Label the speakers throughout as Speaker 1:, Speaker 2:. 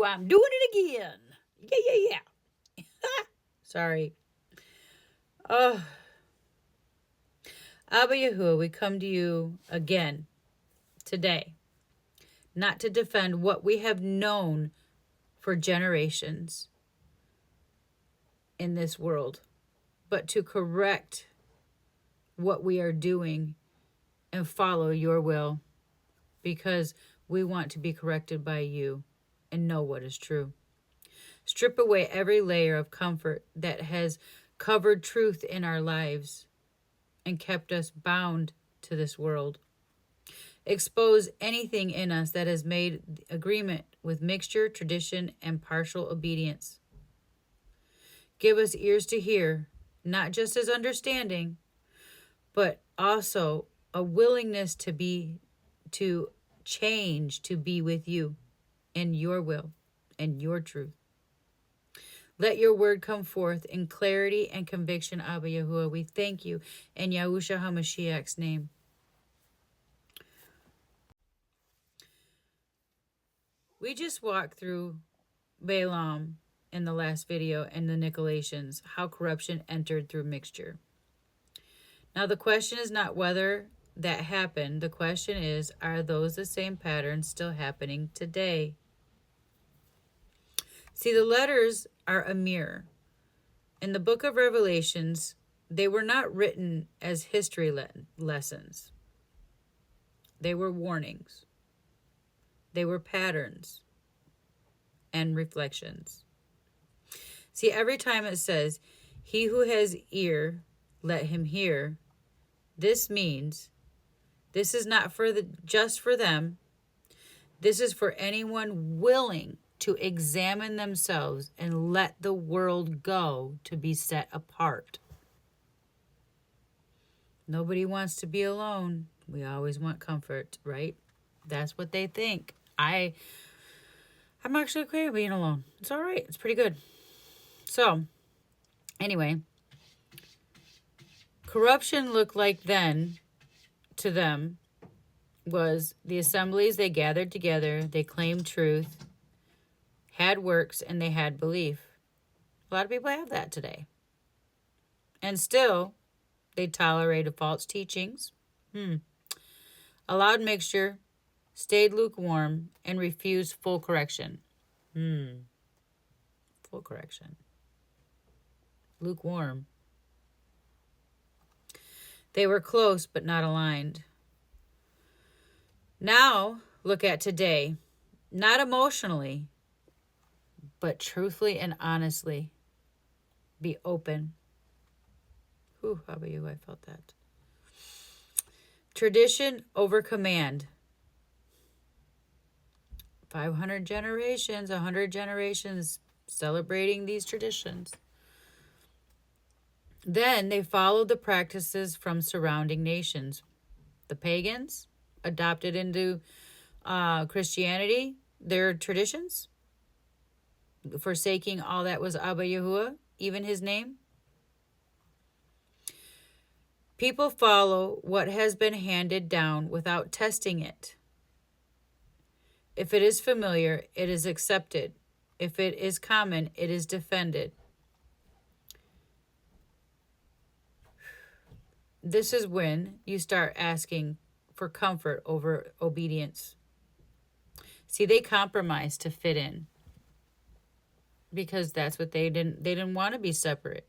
Speaker 1: I'm doing it again. Yeah. Sorry. Oh, Abba Yahuwah, we come to you again today, not to defend what we have known for generations in this world, but to correct what we are doing and follow your will, because we want to be corrected by you and know what is true. Strip away every layer of comfort that has covered truth in our lives and kept us bound to this world. Expose anything in us that has made agreement with mixture, tradition, and partial obedience. Give us ears to hear, not just as understanding, but also a willingness to change, to be with you and your will and your truth. Let your word come forth in clarity and conviction, Abba Yahuwah. We thank you in Yahushua HaMashiach's name. We just walked through Balaam in the last video and the Nicolaitans, how corruption entered through mixture. Now the question is not whether that happened. The question is, are those the same patterns still happening today? See, the letters are a mirror. In the book of Revelations, they were not written as history lessons. They were warnings. They were patterns and reflections. See, every time it says, he who has ear, let him hear, this means this is not just for them. This is for anyone willing to examine themselves and let the world go to be set apart. Nobody wants to be alone. We always want comfort, right? That's what they think. I'm actually okay with being alone. It's all right. It's pretty good. So, anyway, corruption looked like then to them was the assemblies they gathered together, they claimed truth, had works, and they had belief. A lot of people have that today. And still, they tolerated false teachings, allowed mixture, stayed lukewarm, and refused full correction. Full correction. Lukewarm. They were close but not aligned. Now, look at today. Not emotionally, but truthfully and honestly. Be open. How about you? I felt that. Tradition over command. 500 generations, 100 generations celebrating these traditions. Then they followed the practices from surrounding nations. The pagans adopted into Christianity their traditions, forsaking all that was Abba Yahuwah, even his name. People follow what has been handed down without testing it. If it is familiar, it is accepted. If it is common, it is defended. This is when you start asking for comfort over obedience. See, they compromised to fit in because that's what they didn't want to be separate,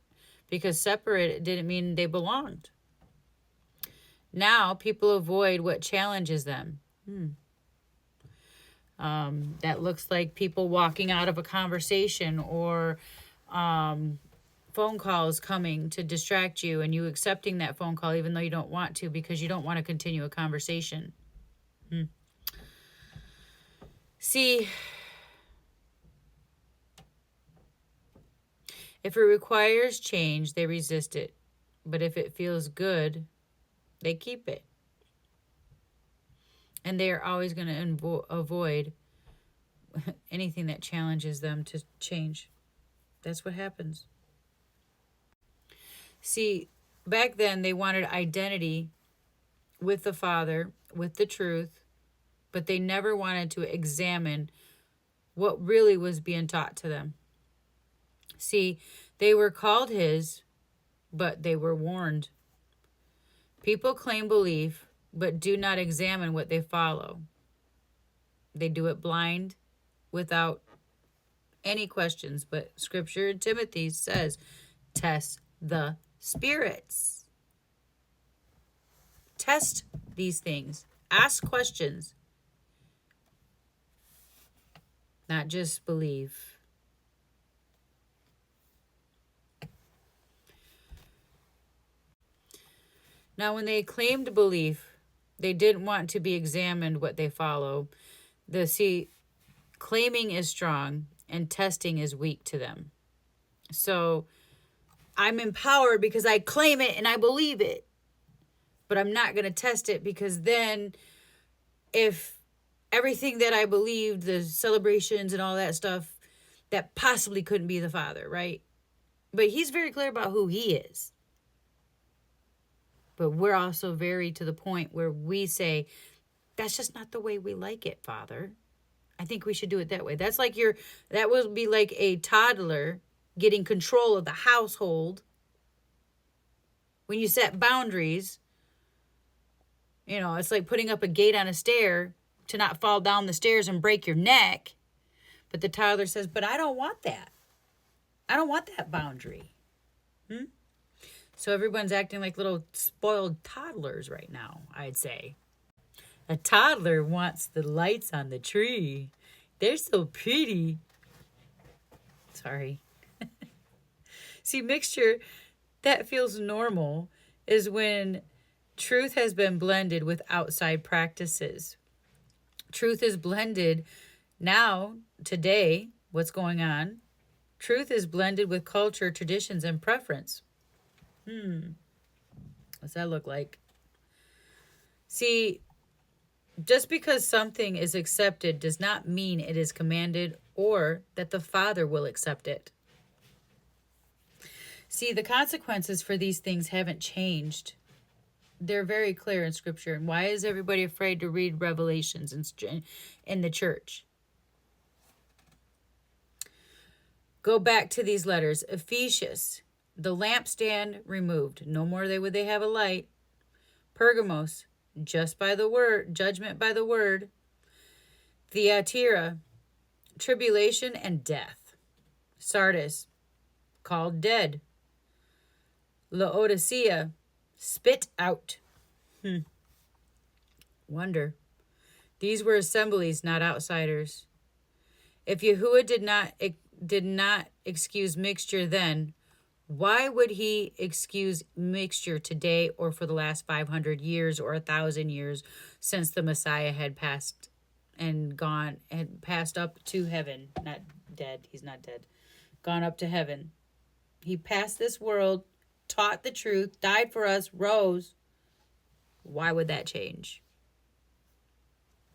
Speaker 1: because separate didn't mean they belonged. Now people avoid what challenges them. That looks like people walking out of a conversation or phone calls coming to distract you and you accepting that phone call even though you don't want to because you don't want to continue a conversation. See, if it requires change, they resist it. But if it feels good, they keep it. And they are always going to avoid anything that challenges them to change. That's what happens. See, back then they wanted identity with the Father, with the truth, but they never wanted to examine what really was being taught to them. See, they were called his, but they were warned. People claim belief, but do not examine what they follow. They do it blind, without any questions. But Scripture in Timothy says, test the spirits. Test these things. Ask questions. Not just believe. Now, when they claimed belief, they didn't want to be examined what they follow. Claiming is strong and testing is weak to them. So I'm empowered because I claim it and I believe it. But I'm not going to test it, because then if everything that I believed, the celebrations and all that stuff, that possibly couldn't be the Father, right? But he's very clear about who he is. But we're also very to the point where we say, that's just not the way we like it, Father. I think we should do it that way. That would be like a toddler getting control of the household. When you set boundaries, it's like putting up a gate on a stair to not fall down the stairs and break your neck. But the toddler says, but I don't want that. I don't want that boundary. So everyone's acting like little spoiled toddlers right now, I'd say. A toddler wants the lights on the tree. They're so pretty. Sorry. See, mixture that feels normal is when truth has been blended with outside practices. Truth is blended now, today, what's going on. Truth is blended with culture, traditions, and preference. What's that look like? See, just because something is accepted does not mean it is commanded or that the Father will accept it. See, the consequences for these things haven't changed. They're very clear in Scripture. And why is everybody afraid to read Revelations in the church? Go back to these letters. Ephesus, the lampstand removed. No more would they have a light. Pergamos, just by the word, judgment by the word. Thyatira, tribulation and death. Sardis, called dead. Laodicea, spit out. Wonder. These were assemblies, not outsiders. If Yahuwah did not excuse mixture then, why would he excuse mixture today or for the last 500 years or 1,000 years since the Messiah had passed up to heaven? Not dead. He's not dead. Gone up to heaven. He passed this world, taught the truth, died for us, rose. Why would that change?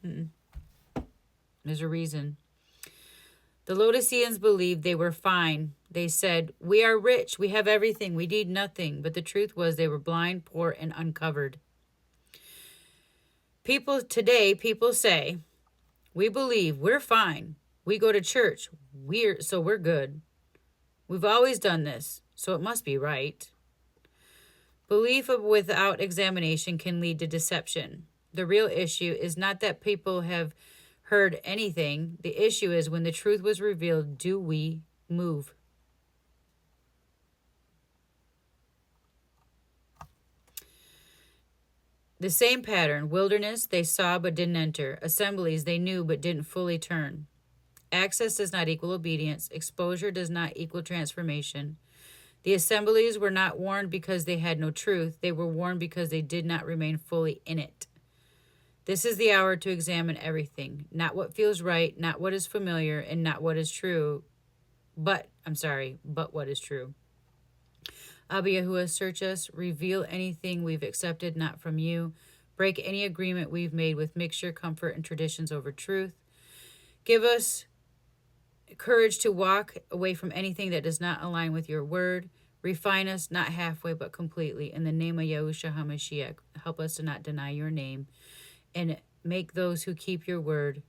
Speaker 1: There's a reason. The Laodiceans believed they were fine. They said, we are rich, we have everything, we need nothing. But the truth was they were blind, poor, and uncovered. People say, we believe, we're fine. We go to church, we're good. We've always done this, so it must be right. Belief without examination can lead to deception. The real issue is not that people have heard anything. The issue is when the truth was revealed, do we move? The same pattern. Wilderness, they saw but didn't enter. Assemblies, they knew but didn't fully turn. Access does not equal obedience. Exposure does not equal transformation. The assemblies were not warned because they had no truth. They were warned because they did not remain fully in it. This is the hour to examine everything. Not what feels right, not what is familiar, and not what is true. But what is true. Abba Yahuwah, search us, reveal anything we've accepted not from you. Break any agreement we've made with mixture, comfort, and traditions over truth. Give us courage to walk away from anything that does not align with your word. Refine us, not halfway, but completely. In the name of Yahushua HaMashiach, help us to not deny your name and make those who keep your word